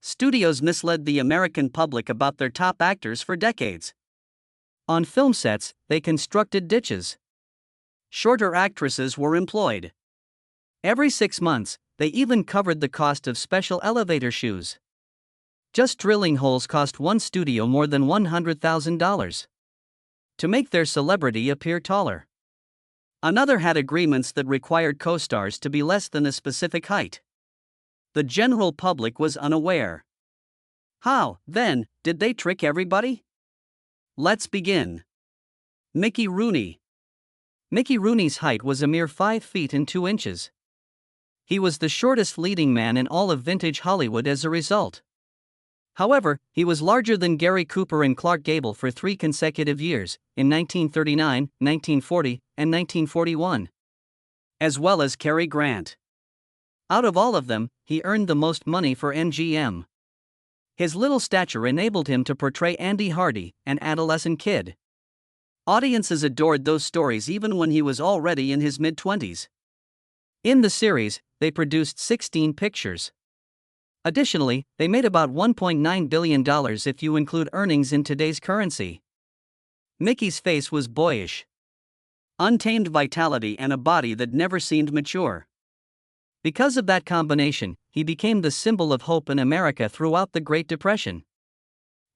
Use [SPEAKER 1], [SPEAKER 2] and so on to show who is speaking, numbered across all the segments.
[SPEAKER 1] Studios misled the American public about their top actors for decades. On film sets, they constructed ditches. Shorter actresses were employed. Every 6 months, they even covered the cost of special elevator shoes. Just drilling holes cost one studio more than $100,000 to make their celebrity appear taller. Another had agreements that required co-stars to be less than a specific height. The general public was unaware. How, then, did they trick everybody? Let's begin. Mickey Rooney. Mickey Rooney's height was a mere 5 feet and 2 inches. He was the shortest leading man in all of vintage Hollywood as a result. However, he was larger than Gary Cooper and Clark Gable for 3 consecutive years, in 1939, 1940, and 1941. As well as Cary Grant. Out of all of them, he earned the most money for MGM. His little stature enabled him to portray Andy Hardy, an adolescent kid. Audiences adored those stories even when he was already in his mid-20s. In the series, they produced 16 pictures. Additionally, they made about $1.9 billion if you include earnings in today's currency. Mickey's face was boyish. Untamed vitality and a body that never seemed mature. Because of that combination, he became the symbol of hope in America throughout the Great Depression.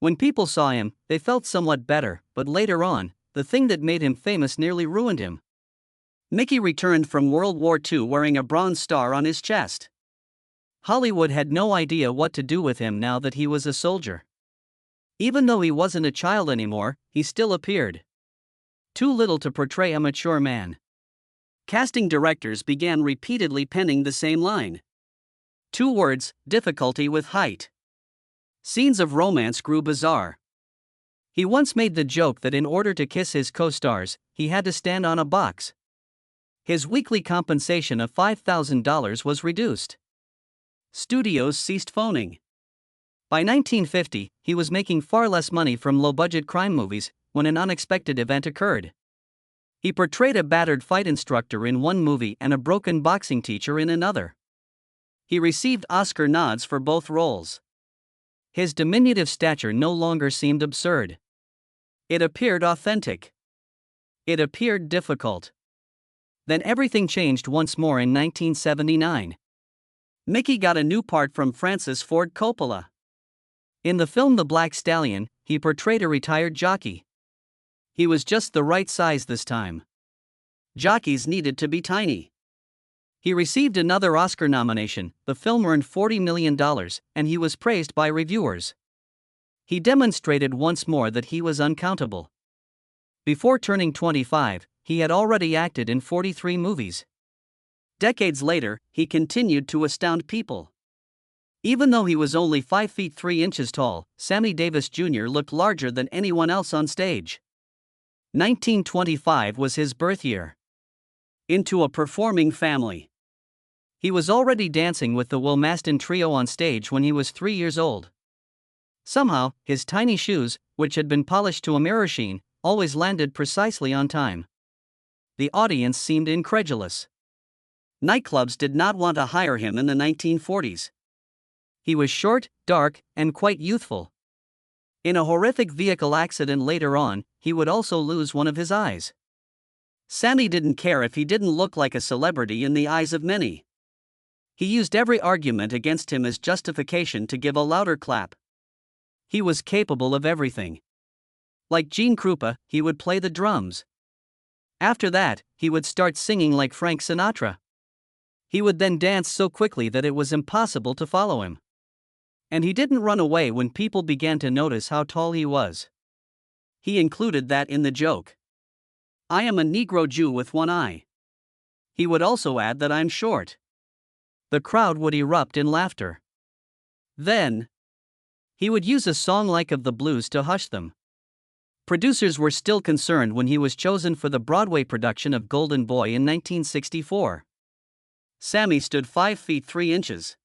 [SPEAKER 1] When people saw him, they felt somewhat better, but later on, the thing that made him famous nearly ruined him. Mickey returned from World War II wearing a bronze star on his chest. Hollywood had no idea what to do with him now that he was a soldier. Even though he wasn't a child anymore, he still appeared too little to portray a mature man. Casting directors began repeatedly penning the same line. 2 words, difficulty with height. Scenes of romance grew bizarre. He once made the joke that in order to kiss his co-stars, he had to stand on a box. His weekly compensation of $5,000 was reduced. Studios ceased phoning. By 1950, he was making far less money from low-budget crime movies when an unexpected event occurred. He portrayed a battered fight instructor in one movie and a broken boxing teacher in another. He received Oscar nods for both roles. His diminutive stature no longer seemed absurd. It appeared authentic. It appeared difficult. Then everything changed once more in 1979. Mickey got a new part from Francis Ford Coppola. In the film The Black Stallion, he portrayed a retired jockey. He was just the right size this time. Jockeys needed to be tiny. He received another Oscar nomination, the film earned $40 million, and he was praised by reviewers. He demonstrated once more that he was uncountable. Before turning 25, he had already acted in 43 movies. Decades later, he continued to astound people. Even though he was only 5 feet 3 inches tall, Sammy Davis Jr. looked larger than anyone else on stage. 1925 was his birth year. Into a performing family. He was already dancing with the Will Maston Trio on stage when he was 3 years old. Somehow, his tiny shoes, which had been polished to a mirror sheen, always landed precisely on time. The audience seemed incredulous. Nightclubs did not want to hire him in the 1940s. He was short, dark, and quite youthful. In a horrific vehicle accident later on, he would also lose one of his eyes. Sammy didn't care if he didn't look like a celebrity in the eyes of many. He used every argument against him as justification to give a louder clap. He was capable of everything. Like Gene Krupa, he would play the drums. After that, he would start singing like Frank Sinatra. He would then dance so quickly that it was impossible to follow him. And he didn't run away when people began to notice how tall he was. He included that in the joke. I am a Negro Jew with one eye. He would also add that I'm short. The crowd would erupt in laughter. Then, he would use a song like of the blues to hush them. Producers were still concerned when he was chosen for the Broadway production of Golden Boy in 1964. Sammy stood 5 feet 3 inches.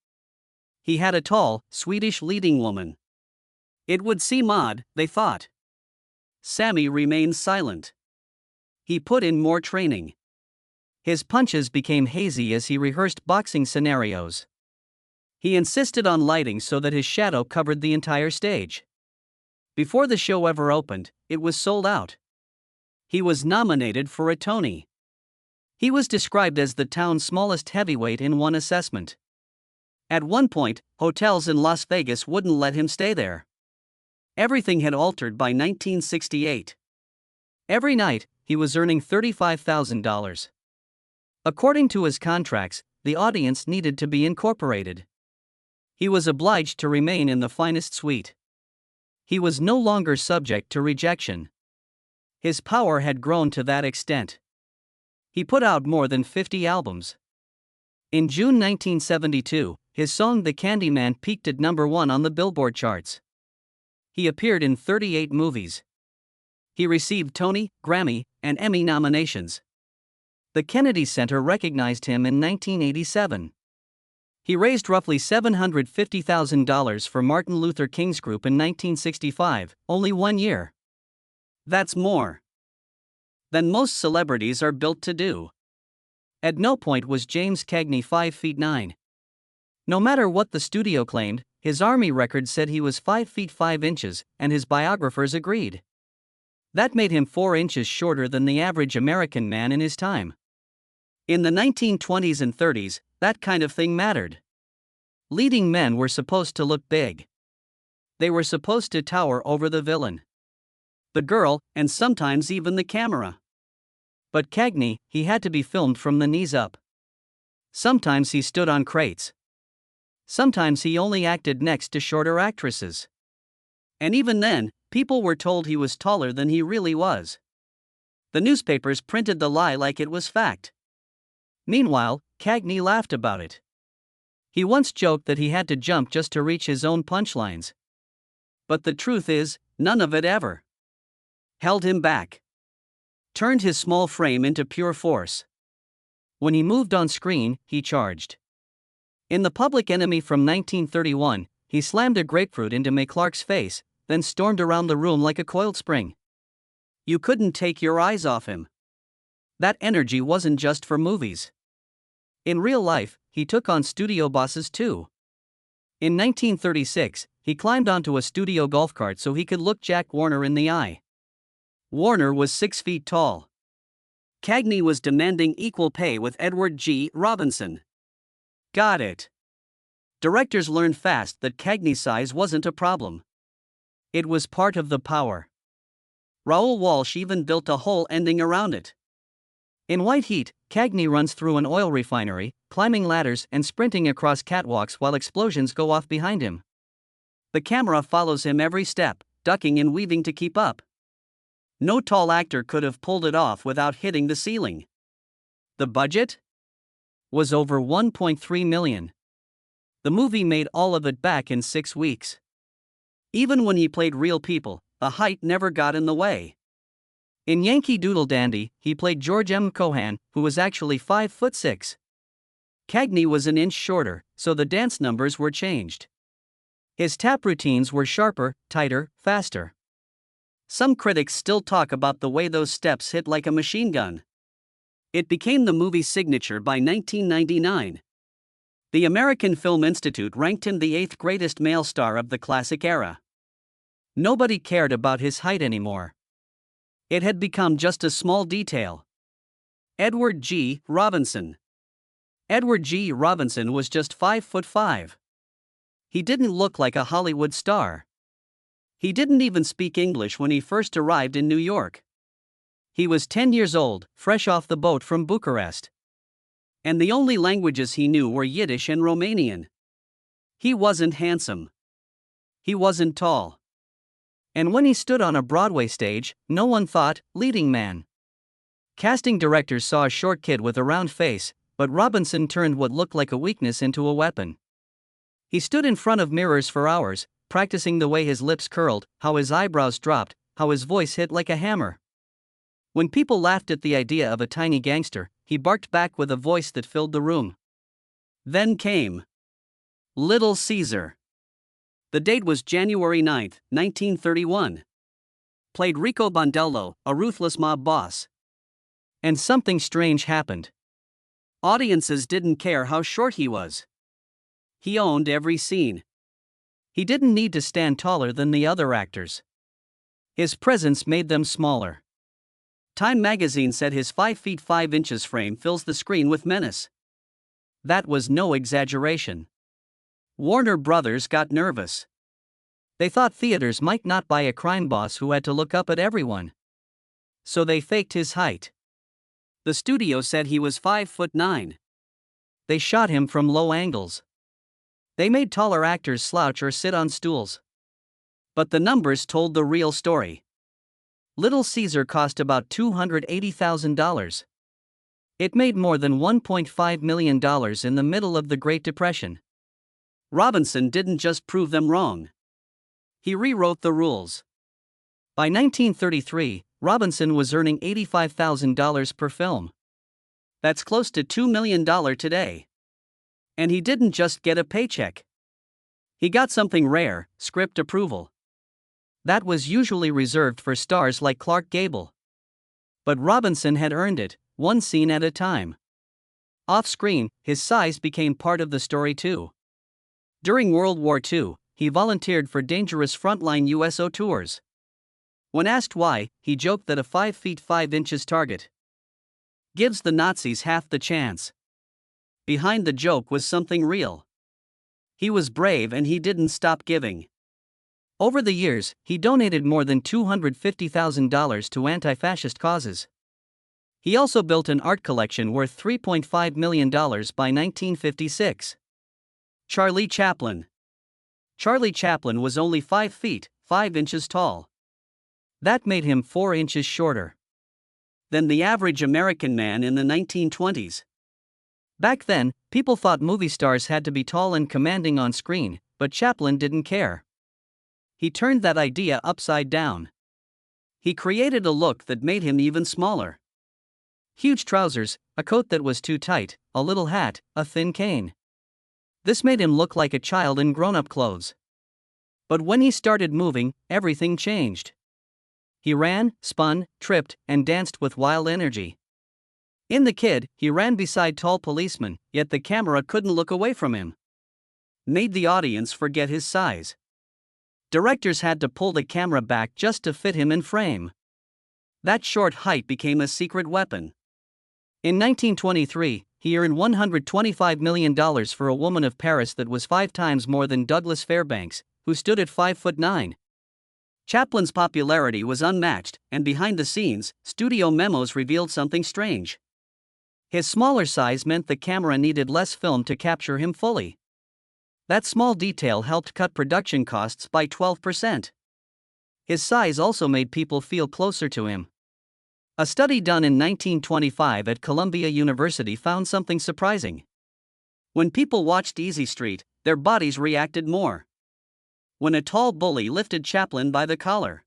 [SPEAKER 1] He had a tall, Swedish leading woman. It would seem odd, they thought. Sammy remained silent. He put in more training. His punches became hazy as he rehearsed boxing scenarios. He insisted on lighting so that his shadow covered the entire stage. Before the show ever opened, it was sold out. He was nominated for a Tony. He was described as the town's smallest heavyweight in one assessment. At one point, hotels in Las Vegas wouldn't let him stay there. Everything had altered by 1968. Every night, he was earning $35,000. According to his contracts, the audience needed to be incorporated. He was obliged to remain in the finest suite. He was no longer subject to rejection. His power had grown to that extent. He put out more than 50 albums. In June 1972, his song The Candyman peaked at #1 on the Billboard charts. He appeared in 38 movies. He received Tony, Grammy, and Emmy nominations. The Kennedy Center recognized him in 1987. He raised roughly $750,000 for Martin Luther King's group in 1965, only 1 year. That's more than most celebrities are built to do. At no point was James Cagney 5 feet 9. No matter what the studio claimed, his Army record said he was 5 feet 5 inches, and his biographers agreed. That made him 4 inches shorter than the average American man in his time. In the 1920s and 30s, that kind of thing mattered. Leading men were supposed to look big. They were supposed to tower over the villain, the girl, and sometimes even the camera. But Cagney, he had to be filmed from the knees up. Sometimes he stood on crates. Sometimes he only acted next to shorter actresses. And even then, people were told he was taller than he really was. The newspapers printed the lie like it was fact. Meanwhile, Cagney laughed about it. He once joked that he had to jump just to reach his own punchlines. But the truth is, none of it ever held him back. Turned his small frame into pure force. When he moved on screen, he charged. In The Public Enemy from 1931, he slammed a grapefruit into Mae Clark's face, then stormed around the room like a coiled spring. You couldn't take your eyes off him. That energy wasn't just for movies. In real life, he took on studio bosses too. In 1936, he climbed onto a studio golf cart so he could look Jack Warner in the eye. Warner was 6 feet tall. Cagney was demanding equal pay with Edward G. Robinson. Got it. Directors learned fast that Cagney's size wasn't a problem. It was part of the power. Raoul Walsh even built a whole ending around it. In White Heat, Cagney runs through an oil refinery, climbing ladders and sprinting across catwalks while explosions go off behind him. The camera follows him every step, ducking and weaving to keep up. No tall actor could have pulled it off without hitting the ceiling. The budget was over $1.3 million. The movie made all of it back in 6 weeks. Even when he played real people, the height never got in the way. In Yankee Doodle Dandy, he played George M. Cohan, who was actually 5'6". Cagney was an inch shorter, so the dance numbers were changed. His tap routines were sharper, tighter, faster. Some critics still talk about the way those steps hit like a machine gun. It became the movie's signature by 1999. The American Film Institute ranked him the 8th greatest male star of the classic era. Nobody cared about his height anymore. It had become just a small detail. Edward G. Robinson. Edward G. Robinson was just 5'5". He didn't look like a Hollywood star. He didn't even speak English when he first arrived in New York. He was 10 years old, fresh off the boat from Bucharest. And the only languages he knew were Yiddish and Romanian. He wasn't handsome. He wasn't tall. And when he stood on a Broadway stage, no one thought, leading man. Casting directors saw a short kid with a round face, but Robinson turned what looked like a weakness into a weapon. He stood in front of mirrors for hours, practicing the way his lips curled, how his eyebrows dropped, how his voice hit like a hammer. When people laughed at the idea of a tiny gangster, he barked back with a voice that filled the room. Then came Little Caesar. The date was January 9, 1931. Played Rico Bondello, a ruthless mob boss. And something strange happened. Audiences didn't care how short he was. He owned every scene. He didn't need to stand taller than the other actors. His presence made them smaller. Time magazine said his 5 feet 5 inches frame fills the screen with menace. That was no exaggeration. Warner Brothers got nervous. They thought theaters might not buy a crime boss who had to look up at everyone. So they faked his height. The studio said he was 5'9". They shot him from low angles. They made taller actors slouch or sit on stools. But the numbers told the real story. Little Caesar cost about $280,000. It made more than $1.5 million in the middle of the Great Depression. Robinson didn't just prove them wrong. He rewrote the rules. By 1933, Robinson was earning $85,000 per film. That's close to $2 million today. And he didn't just get a paycheck. He got something rare, script approval. That was usually reserved for stars like Clark Gable. But Robinson had earned it, one scene at a time. Off-screen, his size became part of the story too. During World War II, he volunteered for dangerous frontline USO tours. When asked why, he joked that a 5 feet 5 inches target gives the Nazis half the chance. Behind the joke was something real. He was brave and he didn't stop giving. Over the years, he donated more than $250,000 to anti-fascist causes. He also built an art collection worth $3.5 million by 1956. Charlie Chaplin. Charlie Chaplin was only 5 feet, 5 inches tall. That made him 4 inches shorter than the average American man in the 1920s. Back then, people thought movie stars had to be tall and commanding on screen, but Chaplin didn't care. He turned that idea upside down. He created a look that made him even smaller. Huge trousers, a coat that was too tight, a little hat, a thin cane. This made him look like a child in grown-up clothes. But when he started moving, everything changed. He ran, spun, tripped, and danced with wild energy. In The Kid, he ran beside tall policemen, yet the camera couldn't look away from him. Made the audience forget his size. Directors had to pull the camera back just to fit him in frame. That short height became a secret weapon. In 1923, he earned $125 million for A Woman of Paris that was 5 times more than Douglas Fairbanks, who stood at 5'9". Chaplin's popularity was unmatched, and behind the scenes, studio memos revealed something strange. His smaller size meant the camera needed less film to capture him fully. That small detail helped cut production costs by 12%. His size also made people feel closer to him. A study done in 1925 at Columbia University found something surprising. When people watched Easy Street, their bodies reacted more. When a tall bully lifted Chaplin by the collar,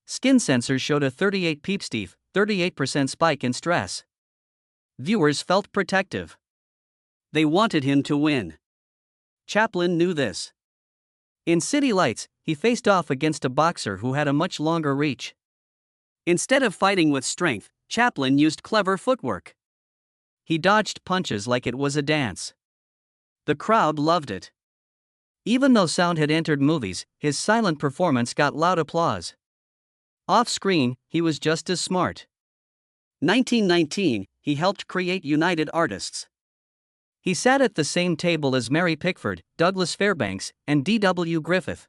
[SPEAKER 1] skin sensors showed a 38 peepsteve, 38% spike in stress. Viewers felt protective. They wanted him to win. Chaplin knew this. In City Lights, he faced off against a boxer who had a much longer reach. Instead of fighting with strength, Chaplin used clever footwork. He dodged punches like it was a dance. The crowd loved it. Even though sound had entered movies, his silent performance got loud applause. Off-screen, he was just as smart. 1919, he helped create United Artists. He sat at the same table as Mary Pickford, Douglas Fairbanks, and D.W. Griffith.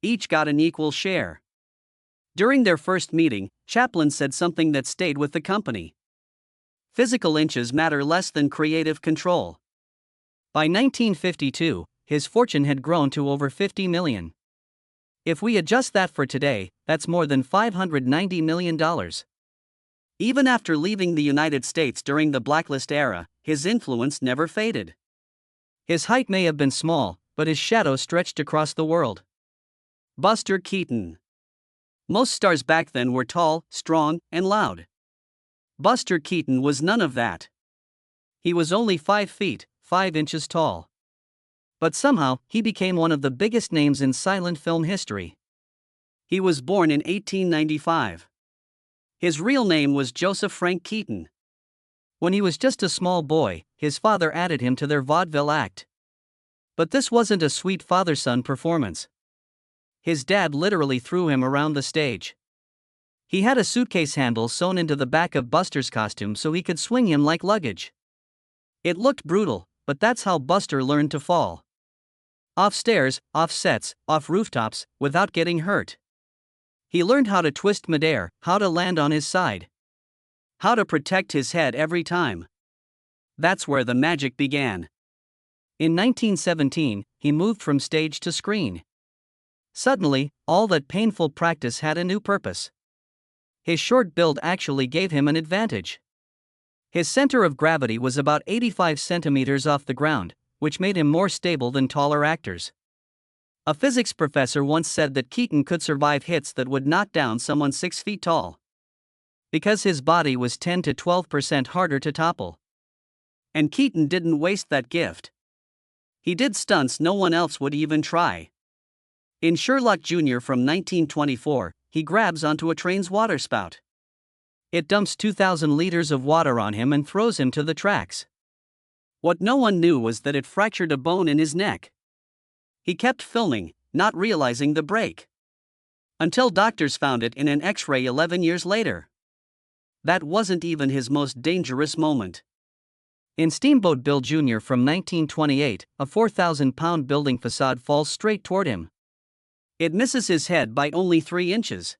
[SPEAKER 1] Each got an equal share. During their first meeting, Chaplin said something that stayed with the company. Physical inches matter less than creative control. By 1952, his fortune had grown to over $50 million. If we adjust that for today, that's more than $590 million. Even after leaving the United States during the Blacklist era, his influence never faded. His height may have been small, but his shadow stretched across the world. Buster Keaton. Most stars back then were tall, strong, and loud. Buster Keaton was none of that. He was only 5 feet, 5 inches tall. But somehow, he became one of the biggest names in silent film history. He was born in 1895. His real name was Joseph Frank Keaton. When he was just a small boy, his father added him to their vaudeville act. But this wasn't a sweet father-son performance. His dad literally threw him around the stage. He had a suitcase handle sewn into the back of Buster's costume so he could swing him like luggage. It looked brutal, but that's how Buster learned to fall. Off stairs, off sets, off rooftops, without getting hurt. He learned how to twist midair, how to land on his side, how to protect his head every time. That's where the magic began. In 1917, he moved from stage to screen. Suddenly, all that painful practice had a new purpose. His short build actually gave him an advantage. His center of gravity was about 85 centimeters off the ground, which made him more stable than taller actors. A physics professor once said that Keaton could survive hits that would knock down someone 6 feet tall, because his body was 10 to 12% harder to topple. And Keaton didn't waste that gift. He did stunts no one else would even try. In Sherlock Jr. from 1924, he grabs onto a train's waterspout. It dumps 2,000 liters of water on him and throws him to the tracks. What no one knew was that it fractured a bone in his neck. He kept filming, not realizing the break, until doctors found it in an X-ray 11 years later. That wasn't even his most dangerous moment. In Steamboat Bill Jr. from 1928, a 4,000-pound building facade falls straight toward him. It misses his head by only 3 inches.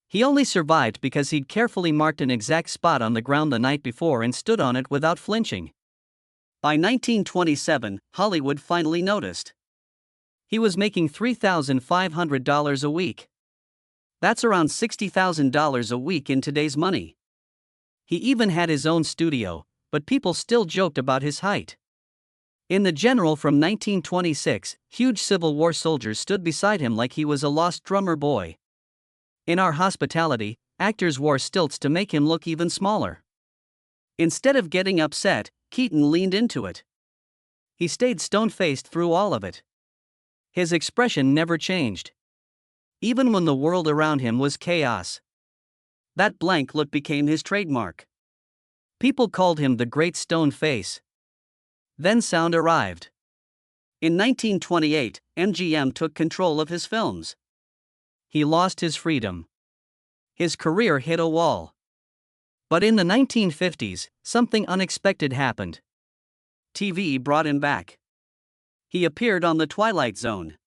[SPEAKER 1] He only survived because he'd carefully marked an exact spot on the ground the night before and stood on it without flinching. By 1927, Hollywood finally noticed. He was making $3,500 a week. That's around $60,000 a week in today's money. He even had his own studio, but people still joked about his height. In The General from 1926, huge Civil War soldiers stood beside him like he was a lost drummer boy. In Our Hospitality, actors wore stilts to make him look even smaller. Instead of getting upset, Keaton leaned into it. He stayed stone-faced through all of it. His expression never changed, even when the world around him was chaos. That blank look became his trademark. People called him the Great Stone Face. Then sound arrived. In 1928, MGM took control of his films. He lost his freedom. His career hit a wall. But in the 1950s, something unexpected happened. TV brought him back. He appeared on The Twilight Zone.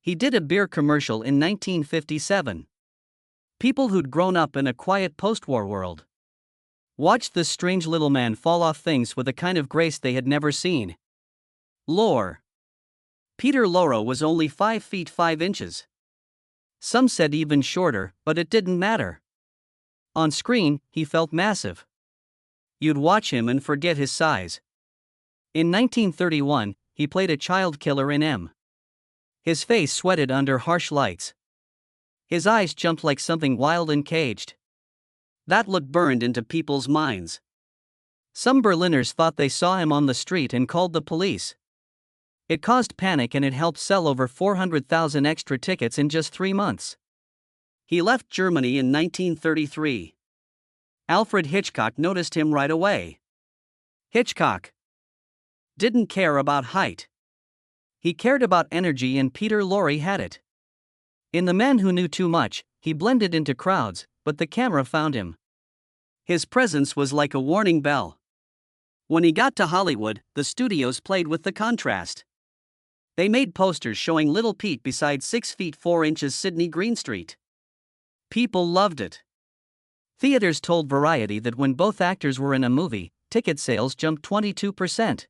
[SPEAKER 1] He did a beer commercial in 1957. People who'd grown up in a quiet post-war world watched this strange little man fall off things with a kind of grace they had never seen. Lore. Peter Lorre was only 5 feet 5 inches. Some said even shorter, but it didn't matter. On screen, he felt massive. You'd watch him and forget his size. In 1931, he played a child killer in M. His face sweated under harsh lights. His eyes jumped like something wild and caged. That look burned into people's minds. Some Berliners thought they saw him on the street and called the police. It caused panic and it helped sell over 400,000 extra tickets in just 3 months. He left Germany in 1933. Alfred Hitchcock noticed him right away. Hitchcock didn't care about height. He cared about energy, and Peter Lorre had it. In The Man Who Knew Too Much, he blended into crowds, but the camera found him. His presence was like a warning bell. When he got to Hollywood, the studios played with the contrast. They made posters showing Little Pete beside 6 feet 4 inches Sidney Greenstreet. People loved it. Theaters told Variety that when both actors were in a movie, ticket sales jumped 22%.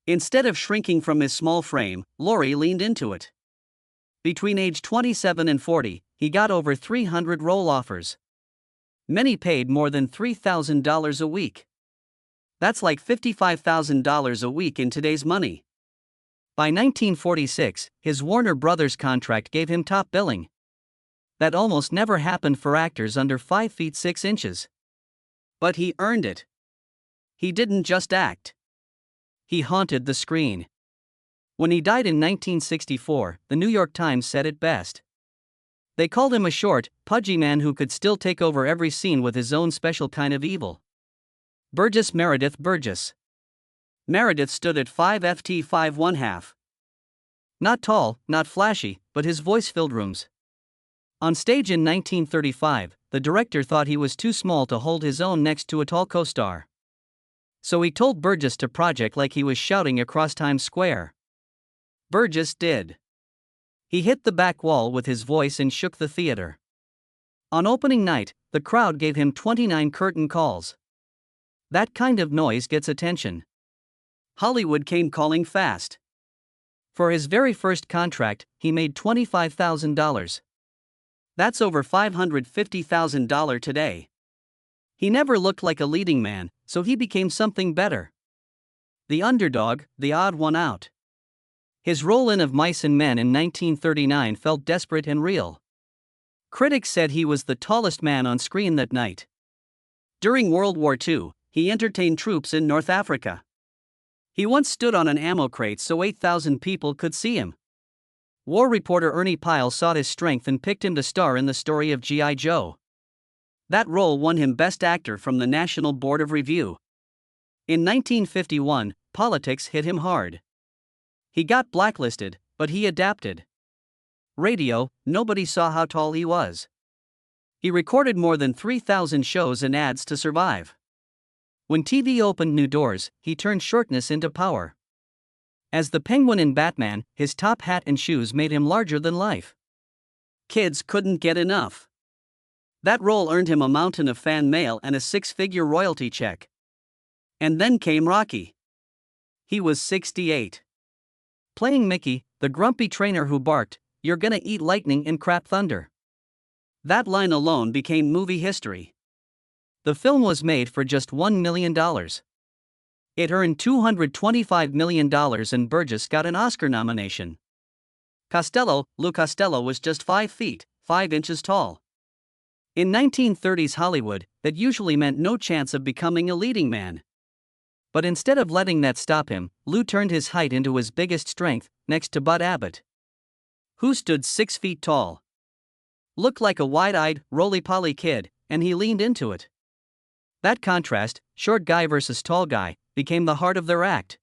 [SPEAKER 1] Instead of shrinking from his small frame, Lorre leaned into it. Between age 27 and 40, he got over 300 role offers. Many paid more than $3,000 a week. That's like $55,000 a week in today's money. By 1946, his Warner Brothers contract gave him top billing. That almost never happened for actors under 5 feet 6 inches. But he earned it. He didn't just act. He haunted the screen. When he died in 1964, the New York Times said it best. They called him a short, pudgy man who could still take over every scene with his own special kind of evil. Burgess Meredith Burgess. Meredith stood at 5 ft 5 1/2. Not tall, not flashy, but his voice filled rooms. On stage in 1935, the director thought he was too small to hold his own next to a tall co-star. So he told Burgess to project like he was shouting across Times Square. Burgess did. He hit the back wall with his voice and shook the theater. On opening night, the crowd gave him 29 curtain calls. That kind of noise gets attention. Hollywood came calling fast. For his very first contract, he made $25,000. That's over $550,000 today. He never looked like a leading man, so he became something better. The underdog, the odd one out. His role in Of Mice and Men in 1939 felt desperate and real. Critics said he was the tallest man on screen that night. During World War II, he entertained troops in North Africa. He once stood on an ammo crate so 8,000 people could see him. War reporter Ernie Pyle sought his strength and picked him to star in the story of G.I. Joe. That role won him Best Actor from the National Board of Review. In 1951, politics hit him hard. He got blacklisted, but he adapted. Radio, nobody saw how tall he was. He recorded more than 3,000 shows and ads to survive. When TV opened new doors, he turned shortness into power. As the Penguin in Batman, his top hat and shoes made him larger than life. Kids couldn't get enough. That role earned him a mountain of fan mail and a six-figure royalty check. And then came Rocky. He was 68. Playing Mickey, the grumpy trainer who barked, "You're gonna eat lightning and crap thunder." That line alone became movie history. The film was made for just $1 million. It earned $225 million and Burgess got an Oscar nomination. Lou Costello was just 5 feet, 5 inches tall. In 1930s Hollywood, that usually meant no chance of becoming a leading man. But instead of letting that stop him, Lou turned his height into his biggest strength, next to Bud Abbott, who stood 6 feet tall. Looked like a wide-eyed, roly-poly kid, and he leaned into it. That contrast, short guy versus tall guy, became the heart of their act.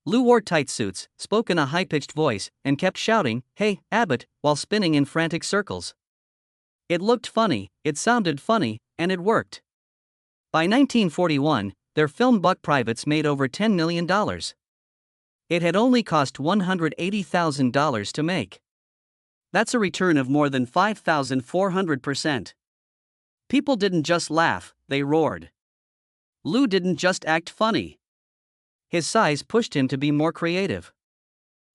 [SPEAKER 1] Lou wore tight suits, spoke in a high-pitched voice, and kept shouting, "Hey, Abbott," while spinning in frantic circles. It looked funny, it sounded funny, and it worked. By 1941, their film Buck Privates made over $10 million. It had only cost $180,000 to make. That's a return of more than 5,400%. People didn't just laugh, they roared. Lou didn't just act funny. His size pushed him to be more creative.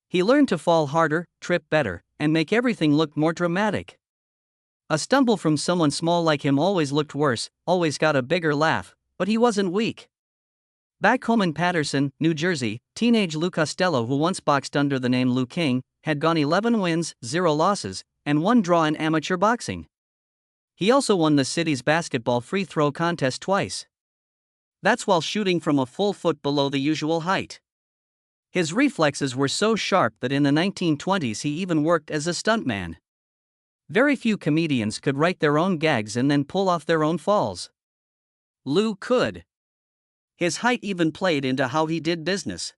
[SPEAKER 1] He learned to fall harder, trip better, and make everything look more dramatic. A stumble from someone small like him always looked worse, always got a bigger laugh, but he wasn't weak. Back home in Paterson, New Jersey, teenage Lou Costello, who once boxed under the name Lou King, had gone 11 wins, 0 losses, and 1 draw in amateur boxing. He also won the city's basketball free throw contest twice. That's while shooting from a full foot below the usual height. His reflexes were so sharp that in the 1920s he even worked as a stuntman. Very few comedians could write their own gags and then pull off their own falls. Lou could. His height even played into how he did business.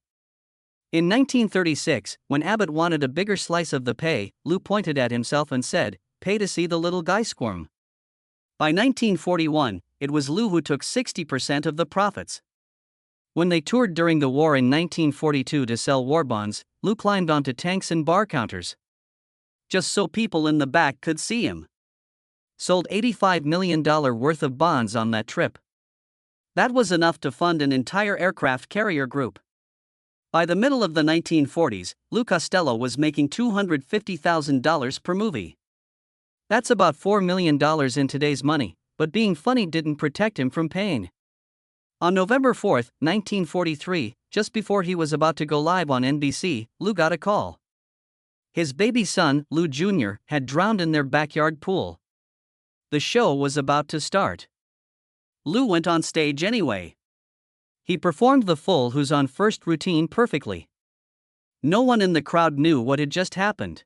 [SPEAKER 1] In 1936, when Abbott wanted a bigger slice of the pay, Lou pointed at himself and said, "Pay to see the little guy squirm." By 1941, it was Lou who took 60% of the profits. When they toured during the war in 1942 to sell war bonds, Lou climbed onto tanks and bar counters, just so people in the back could see him. Sold $85 million worth of bonds on that trip. That was enough to fund an entire aircraft carrier group. By the middle of the 1940s, Lou Costello was making $250,000 per movie. That's about $4 million in today's money, but being funny didn't protect him from pain. On November 4, 1943, just before he was about to go live on NBC, Lou got a call. His baby son, Lou Jr., had drowned in their backyard pool. The show was about to start. Lou went on stage anyway. He performed the full Who's on First routine perfectly. No one in the crowd knew what had just happened.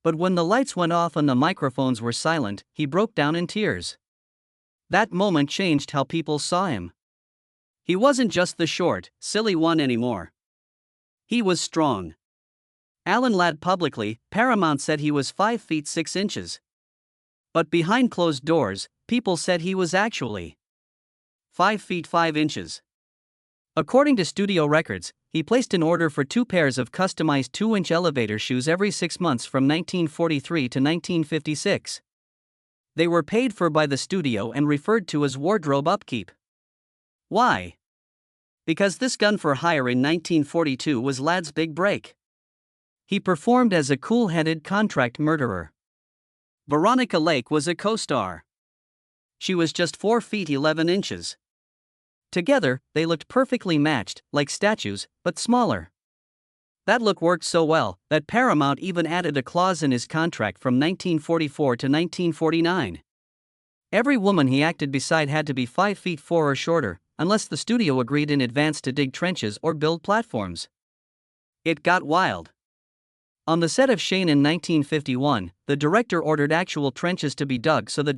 [SPEAKER 1] But when the lights went off and the microphones were silent, he broke down in tears. That moment changed how people saw him. He wasn't just the short, silly one anymore. He was strong. Alan lied publicly. Paramount said he was 5 feet 6 inches. But behind closed doors, people said he was actually 5 feet 5 inches. According to studio records, he placed an order for 2 pairs of customized 2-inch elevator shoes every 6 months from 1943 to 1956. They were paid for by the studio and referred to as wardrobe upkeep. Why? Because this gun for hire in 1942 was Ladd's big break. He performed as a cool-headed contract murderer. Veronica Lake was a co-star. She was just 4 feet 11 inches. Together, they looked perfectly matched, like statues, but smaller. That look worked so well that Paramount even added a clause in his contract from 1944 to 1949. Every woman he acted beside had to be 5 feet 4 or shorter, unless the studio agreed in advance to dig trenches or build platforms. It got wild. On the set of Shane in 1951, the director ordered actual trenches to be dug so the